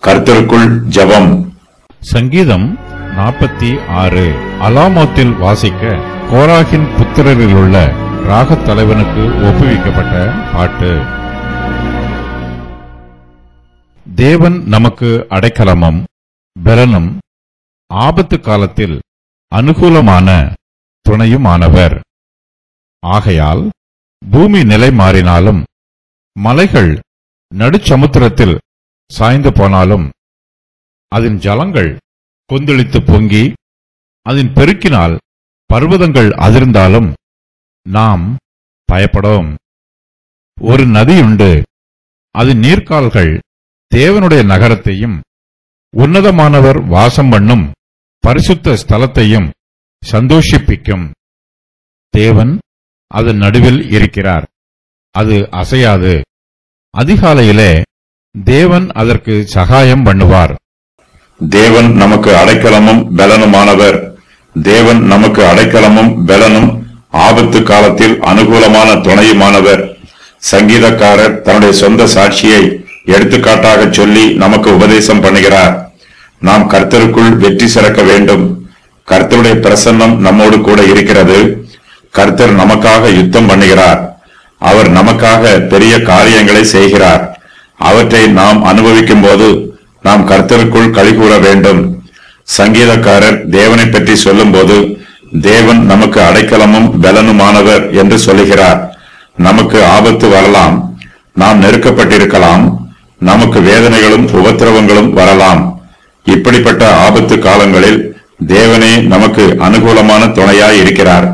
கர்த்தருக்குள் ஜெபம். சங்கீதம் 46. அலாமோத்தில் வாசிக்க கோராகின் புத்திரரிலுள்ள ராகத் தலைவனுக்கு ஒப்புவிக்கப்பட்ட பாட்டு. தேவன் நமக்கு அடைக்கலமும் பெலனும் ஆபத்து காலத்தில் அனுகூலமான துணையுமானவர். ஆகையால் பூமி நிலை மாறினாலும் மலைகள் நடுச்சமுத்திரத்தில் சாய்ந்து போனாலும் அதன் ஜலங்கள் கொந்தளித்து பொங்கி அதன் பெருக்கினால் பர்வதங்கள் அதிர்ந்தாலும் நாம் பயப்படோம். ஒரு நதியுண்டு, அதன் நீர்க்கால்கள் தேவனுடைய நகரத்தையும் உன்னதமானவர் வாசம் பண்ணும் பரிசுத்த ஸ்தலத்தையும் சந்தோஷிப்பிக்கும். தேவன் அதன் நடுவில் இருக்கிறார், அது அசையாது. அதிகாலையிலே தேவன் அதற்கு சகாயம் பண்ணுவார். தேவன் நமக்கு அடைக்கலமும் பெலனுமானவர். தேவன் நமக்கு அடைக்கலமும் பெலனும் ஆபத்து காலத்தில் அனுகூலமான துணையுமானவர். சங்கீதக்காரர் தன்னுடைய சொந்த சாட்சியை எடுத்துக்காட்டாக சொல்லி நமக்கு உபதேசம் பண்ணுகிறார். நாம் கர்த்தருக்குள் வெற்றி சிறக்க வேண்டும். கர்த்தருடைய பிரசன்னம் நம்மோடு கூட இருக்கிறது. கர்த்தர் நமக்காக யுத்தம் பண்ணுகிறார். அவர் நமக்காக பெரிய காரியங்களை செய்கிறார். அவற்றை நாம் அனுபவிக்கும் போது நாம் கர்த்தருக்குள் களிகூற வேண்டும். சங்கீதக்காரர் தேவனை பற்றி சொல்லும் போது தேவன் நமக்கு அடைக்கலமும் பெலனுமானவர் என்று சொல்லுகிறார். நமக்கு ஆபத்து வரலாம், நாம் நெருக்கப்பட்டிருக்கலாம், நமக்கு வேதனைகளும் உபத்திரவங்களும் வரலாம். இப்படிப்பட்ட ஆபத்து காலங்களில் தேவனே நமக்கு அனுகூலமான துணையாய் இருக்கிறார்.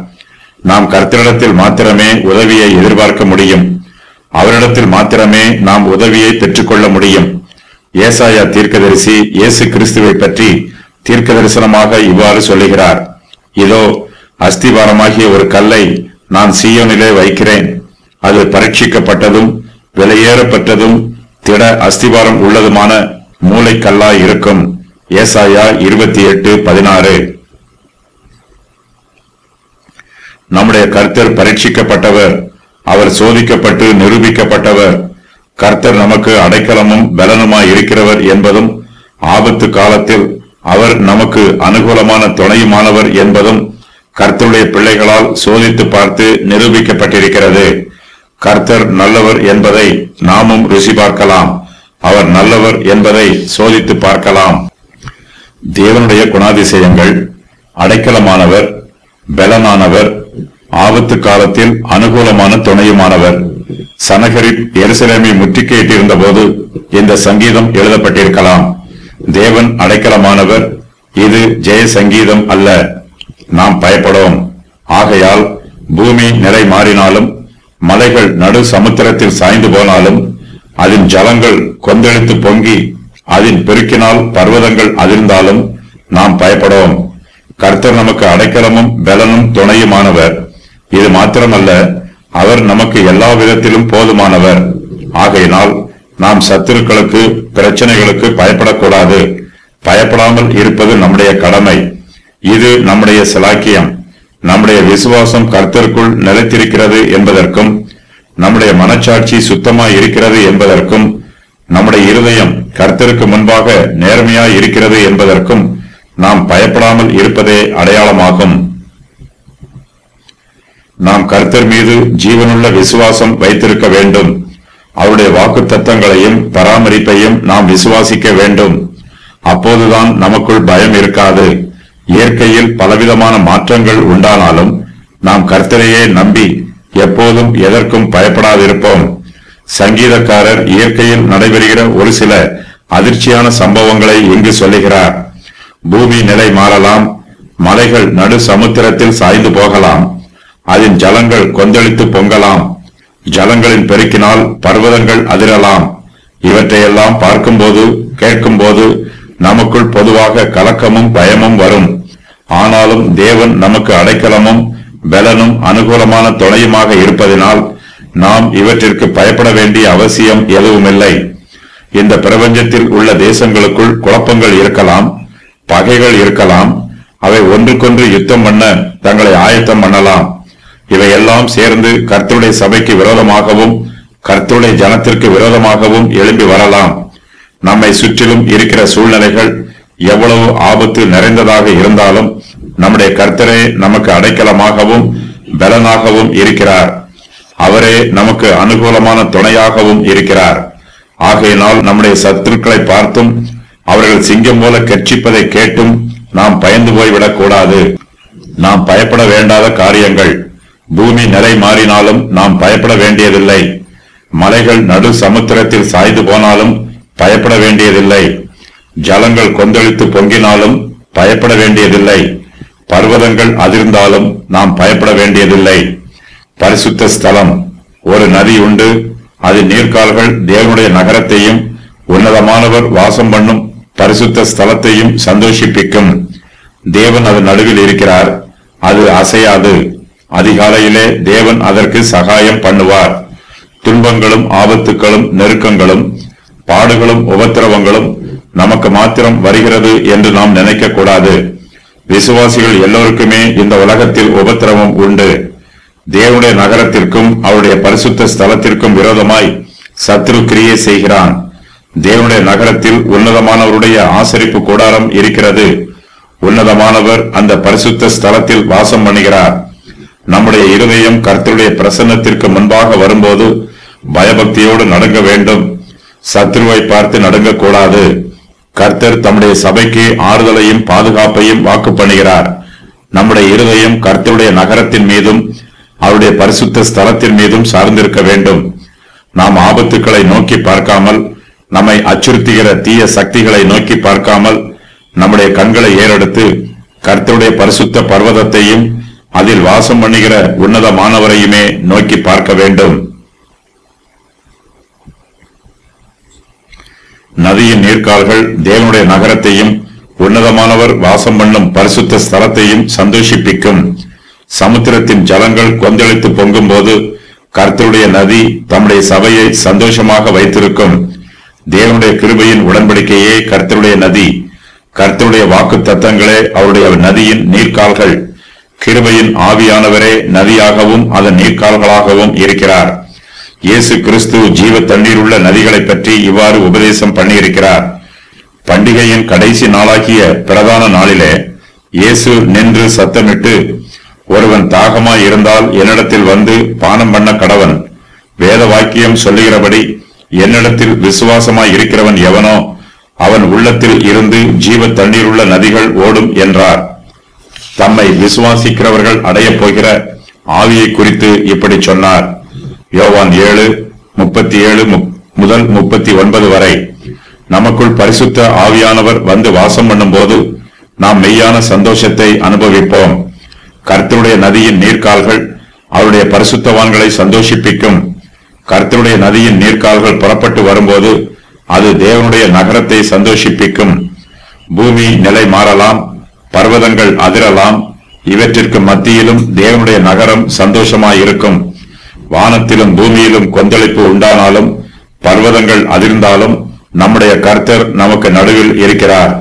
நாம் கர்த்தரிடத்தில் மாத்திரமே உதவியை எதிர்பார்க்க முடியும். அவரிடத்தில் மாத்திரமே நாம் உதவியை பெற்றுக்கொள்ள முடியும். ஏசாயா தீர்க்கதரிசி இயேசு கிறிஸ்துவை பற்றி தீர்க்க தரிசனமாக இவ்வாறு சொல்லுகிறார். இதோ, அஸ்திபாரமாகிய ஒரு கல்லை நான் சீயோனிலே வைக்கிறேன். அது பரீட்சிக்கப்பட்டதும் விலையேறப்பட்டதும் திட அஸ்திபாரம் உள்ளதுமான மூளைக்கல்லாய் இருக்கும். ஏசாயா 28:16. நம்முடைய கர்த்தர் பரீட்சிக்கப்பட்டவர், அவர் சோதிக்கப்பட்டு நிரூபிக்கப்பட்டவர். கர்த்தர் நமக்கு அடைக்கலமும் பெலனுமாய் இருக்கிறவர் என்பதும் ஆபத்து காலத்தில் அவர் நமக்கு அனுகூலமான துணையுமானவர் என்பதும் கர்த்தருடைய பிள்ளைகளால் சோதித்து பார்த்து நிரூபிக்கப்பட்டிருக்கிறது. கர்த்தர் நல்லவர் என்பதை நாமும் ருசி பார்க்கலாம். அவர் நல்லவர் என்பதை சோதித்து பார்க்கலாம். தேவனுடைய குணாதிசயங்கள்: அடைக்கலமானவர், பெலனானவர், ஆபத்து காலத்தில் அனுகூலமான துணையுமானவர். சனகரிப் எருசலேமை முற்றுகையிட்டிருந்த போது இந்த சங்கீதம் எழுதப்பட்டிருக்கலாம். தேவன் அடைக்கலமானவர். இது ஜெய சங்கீதம் அல்ல. நாம் பயப்படோம். ஆகையால் பூமி நிலை மாறினாலும் மலைகள் நடு சமுத்திரத்தில் சாய்ந்து போனாலும் அதன் ஜலங்கள் கொந்தளித்து பொங்கி அதன் பெருக்கினால் பர்வதங்கள் அதிர்ந்தாலும் நாம் பயப்படோம். கர்த்தர் நமக்கு அடைக்கலமும் பெலனும் துணையுமானவர். இது மாத்திரமல்ல, அவர் நமக்கு எல்லா விதத்திலும் போதுமானவர். ஆகையினால் நாம் சத்துருக்களுக்கு, பிரச்சனைகளுக்கு பயப்படக்கூடாது. பயப்படாமல் இருப்பது நம்முடைய கடமை. இது நம்முடைய சிலாக்கியம். நம்முடைய விசுவாசம் கர்த்தருக்குள் நிலைத்திருக்கிறது என்பதற்கும், நம்முடைய மனச்சாட்சி சுத்தமாய் இருக்கிறது என்பதற்கும், நம்முடைய இருதயம் கர்த்தருக்கு முன்பாக நேர்மையாய் இருக்கிறது என்பதற்கும் நாம் பயப்படாமல் இருப்பதே அடையாளமாகும். நாம் கர்த்தர் மீது ஜீவனுள்ள விசுவாசம் வைத்திருக்க வேண்டும். அவருடைய வாக்கு தத்தங்களையும் பராமரிப்பையும் நாம் விசுவாசிக்க வேண்டும். அப்போதுதான் நமக்குள் பயம் இருக்காது. இயற்கையில் பலவிதமான மாற்றங்கள் உண்டானாலும் நாம் கர்த்தரையே நம்பி எப்போதும் எதற்கும் பயப்படாதிருப்போம். சங்கீதக்காரர் இயற்கையில் நடைபெறுகிற ஒரு சில அதிர்ச்சியான சம்பவங்களை இங்கு சொல்லுகிறார். பூமி நிலை மாறலாம், மலைகள் நடு சமுத்திரத்தில் சாய்ந்து போகலாம், அதன் ஜலங்கள் கொந்தளித்து பொங்கலாம், ஜலங்களின் பெருக்கினால் பர்வதங்கள் அதிரலாம். இவற்றையெல்லாம் பார்க்கும்போது, கேட்கும்போது நமக்குள் பொதுவாக கலக்கமும் பயமும் வரும். ஆனாலும் தேவன் நமக்கு அடைக்கலமும் பெலனும் அனுகூலமான துணையுமாக இருப்பதினால் நாம் இவற்றிற்கு பயப்பட வேண்டிய அவசியம் எதுவுமில்லை. இந்த பிரபஞ்சத்தில் உள்ள தேசங்களுக்குள் குழப்பங்கள் இருக்கலாம், பகைகள் இருக்கலாம். அவை ஒன்றுக்கொன்று யுத்தம் பண்ண தங்களை ஆயத்தம் பண்ணலாம். இவையெல்லாம் சேர்ந்து கர்த்தருடைய சபைக்கு விரோதமாகவும் கர்த்தருடைய ஜனத்திற்கு விரோதமாகவும் எழும்பி வரலாம். நம்மை சுற்றிலும் இருக்கிற சூழ்நிலைகள் எவ்வளவு ஆபத்து நிறைந்ததாக இருந்தாலும் நம்முடைய கர்த்தரே நமக்கு அடைக்கலமாகவும் பலனாகவும் இருக்கிறார். அவரே நமக்கு அனுகூலமான துணையாகவும் இருக்கிறார். ஆகையினால் நம்முடைய சத்துருக்களை பார்த்தும் அவர்கள் சிங்கம் போல கர்ச்சிப்பதை கேட்டும் நாம் பயந்து போய்விடக் கூடாது. நாம் பயப்பட வேண்டாத காரியங்கள். பூமி நிலை மாறினாலும் நாம் பயப்பட வேண்டியதில்லை. மலைகள் நடு சமுத்திரத்தில் சாய்ந்து போனாலும் பயப்பட வேண்டியதில்லை. ஜலங்கள் கொந்தளித்து பொங்கினாலும் பயப்பட வேண்டியதில்லை. பர்வதங்கள் அதிர்ந்தாலும் நாம் பயப்பட வேண்டியதில்லை. பரிசுத்த ஸ்தலம், ஒரு நதி உண்டு. அது நீர்க்கால்கள் தேவனுடைய நகரத்தையும் உன்னதமானவர் வாசம் பண்ணும் பரிசுத்த ஸ்தலத்தையும் சந்தோஷிப்பிக்கும். தேவன் அது நடுவில் இருக்கிறார். அது அசையாது. அதிகாலையிலே தேவன் அதற்கு சகாயம் பண்ணுவார். துன்பங்களும் ஆபத்துக்களும் நெருக்கங்களும் பாடுகளும் உபத்திரவங்களும் நமக்கு மாத்திரம் வருகிறது என்று நாம் நினைக்க கூடாது. விசுவாசிகள் எல்லோருக்குமே இந்த உலகத்தில் உபத்திரவம் உண்டு. தேவனுடைய நகரத்திற்கும் அவருடைய பரிசுத்த ஸ்தலத்திற்கும் விரோதமாய் சத்ரு கிரியை செய்கிறான். தேவனுடைய நகரத்தில் உன்னதமானவருடைய ஆசரிப்பு கூடாரம் இருக்கிறது. உன்னதமானவர் அந்த பரிசுத்த ஸ்தலத்தில் வாசம் பண்ணுகிறார். நம்முடைய இருதயம் கர்த்தருடைய பிரசன்னத்திற்கு முன்பாக வரும்போது பயபக்தியோடு நடுங்க வேண்டும். சத்ருவை பார்த்து நடுங்கக்கூடாது. கர்த்தர் தம்முடைய சபைக்கு ஆறுதலையும் பாதுகாப்பையும் வாக்கு பண்ணுகிறார். நம்முடைய இருதயம் கர்த்தருடைய நகரத்தின் மீதும் அவருடைய பரிசுத்த ஸ்தலத்தின் மீதும் சார்ந்திருக்க வேண்டும். நாம் ஆபத்துக்களை நோக்கி பார்க்காமல், நம்மை அச்சுறுத்துகிற தீய சக்திகளை நோக்கி பார்க்காமல், நம்முடைய கண்களை ஏறெடுத்து கர்த்தருடைய பரிசுத்த பர்வதத்தையும் அதில் வாசம் பண்ணுகிற உன்னதமானவரையுமே நோக்கி பார்க்க வேண்டும். நதியின் நீர்க்கால்கள் தேவனுடைய நகரத்தையும் உன்னதமானவர் வாசம் பண்ணும் பரிசுத்த ஸ்தலத்தையும் சந்தோஷிப்பிக்கும். சமுத்திரத்தின் ஜலங்கள் கொந்தளித்து பொங்கும் போது கர்த்தருடைய நதி தம்முடைய சபையை சந்தோஷமாக வைத்திருக்கும். தேவனுடைய கிருபையின் உடன்படிக்கையே கர்த்தருடைய நதி. கர்த்தருடைய வாக்கு தத்தங்களே அவருடைய நதியின் நீர்க்கால்கள். கிருபையின் ஆவியானவரே நதியாகவும் அதன் நீர்க்கால்களாகவும் இருக்கிறார். இயேசு கிறிஸ்து ஜீவ தண்ணீர் உள்ள நதிகளை பற்றி இவ்வாறு உபதேசம் பண்ணியிருக்கிறார். பண்டிகையின் கடைசி நாளாகிய பிரதான நாளிலே இயேசு நின்று சத்தமிட்டு, ஒருவன் தாகமாய் இருந்தால் என்னிடத்தில் வந்து பானம் பண்ண கடவன். வேத வாக்கியம் சொல்லுகிறபடி என்னிடத்தில் விசுவாசமாய் இருக்கிறவன் எவனோ அவன் உள்ளத்தில் இருந்து ஜீவ தண்ணீர் உள்ள நதிகள் ஓடும் என்றார். தம்மை விசுவாசிக்கிறவர்கள் அடையப் போகிற ஆவியை குறித்து இப்படி சொன்னார். யோவான் 7:37 முதல் 39 வரை. நமக்குள் பரிசுத்த ஆவியானவர் வந்து வாசம் பண்ணும் போது நாம் மெய்யான சந்தோஷத்தை அனுபவிப்போம். கர்த்தருடைய நதியின் நீர்க்கால்கள் அவருடைய பரிசுத்தவான்களை சந்தோஷிப்பிக்கும். கர்த்தருடைய நதியின் நீர்க்கால்கள் புறப்பட்டு வரும்போது அது தேவனுடைய நகரத்தை சந்தோஷிப்பிக்கும். பூமி நிலை மாறலாம், பர்வதங்கள் அதிரலாம். இவற்றிற்கு மத்தியிலும் தேவனுடைய நகரம் சந்தோஷமாயிருக்கும். வானத்திலும் பூமியிலும் கொந்தளிப்பு உண்டானாலும் பர்வதங்கள் அதிர்ந்தாலும் நம்முடைய கர்த்தர் நமக்கு நடுவில் இருக்கிறார்.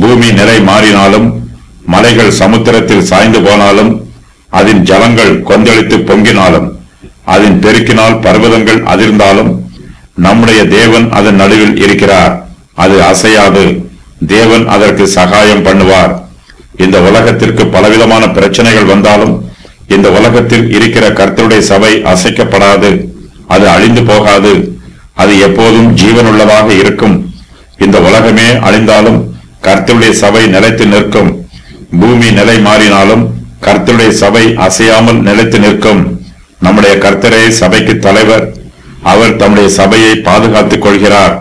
பூமி நிலை மாறினாலும் மலைகள் சமுத்திரத்தில் சாய்ந்து போனாலும் அதன் ஜலங்கள் கொந்தளித்து பொங்கினாலும் அதன் பெருக்கினால் பர்வதங்கள் அதிர்ந்தாலும் நம்முடைய தேவன் அதன் நடுவில் இருக்கிறார். அது அசையாது. தேவன் அதற்கு சகாயம் பண்ணுவார். இந்த உலகத்திற்கு பலவிதமான பிரச்சனைகள் வந்தாலும் இந்த உலகத்தில் இருக்கிற கர்த்தருடைய சபை அசைக்கப்படாது. அது அழிந்து போகாது. அது எப்போதும் ஜீவனுள்ளதாக இருக்கும். இந்த உலகமே அழிந்தாலும் கர்த்தருடைய சபை நிலைத்து நிற்கும். பூமி நிலை மாறினாலும் கர்த்தருடைய சபை அசையாமல் நிலைத்து நிற்கும். நம்முடைய கர்த்தரே சபைக்கு தலைவர். அவர் தம்முடைய சபையை பாதுகாத்துக் கொள்கிறார்.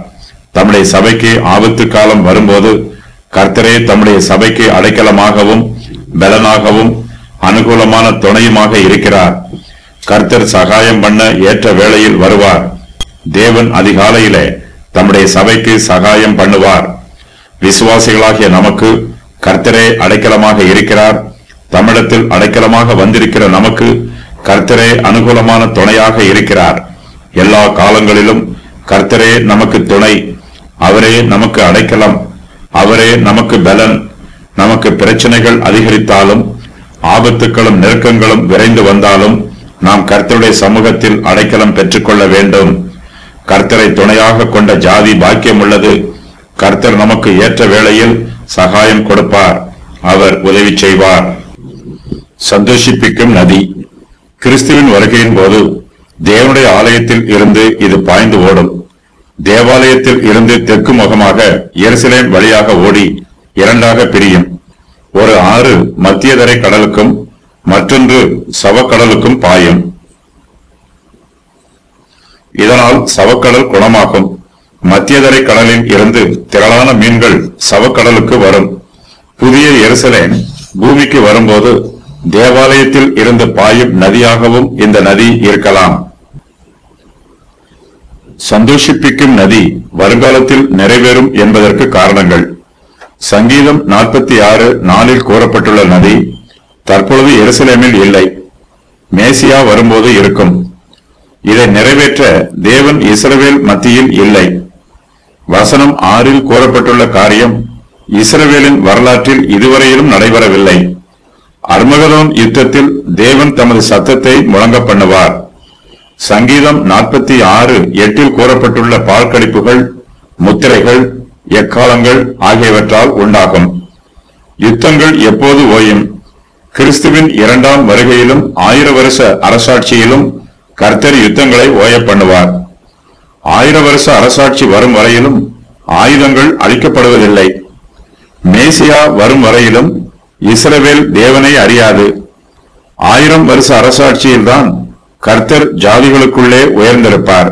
தம்முடைய சபைக்கு ஆபத்து காலம் வரும்போது கர்த்தரே தம்முடைய சபைக்கு அடைக்கலமாகவும் பலனாகவும் அனுகூலமான துணையுமாக இருக்கிறார். கர்த்தர் சகாயம் பண்ண ஏற்ற வேளையில் வருவார். தேவன் அதிகாலையிலே தம்முடைய சபைக்கு சகாயம் பண்ணுவார். விசுவாசிகளாகிய நமக்கு கர்த்தரே அடைக்கலமாக இருக்கிறார். தமிழத்தில் அடைக்கலமாக வந்திருக்கிற நமக்கு கர்த்தரே அனுகூலமான துணையாக இருக்கிறார். எல்லா காலங்களிலும் கர்த்தரே நமக்கு துணை. அவரே நமக்கு அடைக்கலம். அவரே நமக்கு பலன். நமக்கு பிரச்சனைகள் அதிகரித்தாலும் ஆபத்துக்களும் நெருக்கங்களும் விரைந்து வந்தாலும் நாம் கர்த்தருடைய சமூகத்தில் அடைக்கலம் பெற்றுக்கொள்ள வேண்டும். கர்த்தரை துணையாக கொண்ட ஜாதி பாக்கியம் உள்ளது. கர்த்தர் நமக்கு ஏற்ற வேளையில் சகாயம் கொடுப்பார். அவர் உதவி செய்வார். சந்தோஷிப்பிக்கும் நதி. கிறிஸ்துவின் வருகையின் போது தேவனுடைய ஆலயத்தில் இருந்து இது பாய்ந்து ஓடும். தேவாலயத்தில் இருந்து தெற்கு முகமாக எருசலேம் வழியாக ஓடி இரண்டாக பிரியும். ஒரு ஆறு மத்தியதரை கடலுக்கும் மற்றொன்று சவக்கடலுக்கும் பாயும். இதனால் சவக்கடல் குணமாகும். மத்தியதரை கடலில் இருந்து திரளான மீன்கள் சவக்கடலுக்கு வரும். புதிய எருசலேம் பூமிக்கு வரும்போது தேவாலயத்தில் இருந்து பாயும் நதியாகவும் இந்த நதி இருக்கலாம். சந்தோஷிப்பிக்கும் நதி வருங்காலத்தில் நிறைவேறும் என்பதற்கு காரணங்கள். சங்கீதம் 46:4 கூறப்பட்டுள்ள நதி தற்பொழுது எருசலேமில் இல்லை, மேசியா வரும்போது இருக்கும். இதை நிறைவேற்ற தேவன் இஸ்ரவேல் மத்தியில் இல்லை. வசனம் 6 கூறப்பட்டுள்ள காரியம் இஸ்ரவேலின் வரலாற்றில் இதுவரையிலும் நடைபெறவில்லை. அர்மகதோன் யுத்தத்தில் தேவன் தமது சத்தத்தை முழங்க பண்ணுவார். சங்கீதம் 46:8 கூறப்பட்டுள்ள பால்கடிப்புகள், முத்திரைகள், எக்காலங்கள் ஆகியவற்றால் உண்டாகும். யுத்தங்கள் எப்போது ஓயும்? கிறிஸ்துவின் 2ஆம் வருகையிலும் 1000 வருஷ அரசாட்சியிலும் கர்த்தர் யுத்தங்களை ஓய பண்ணுவார். 1000 வருஷ அரசாட்சி வரும் வரையிலும் ஆயுதங்கள் அழிக்கப்படுவதில்லை. மேசியா வரும் வரையிலும் இஸ்ரவேல் தேவனை அறியாது. 1000 வருஷ அரசாட்சியில்தான் கர்த்தர் ஜாதிகளுக்குள்ளே உயர்ந்திருப்பார்.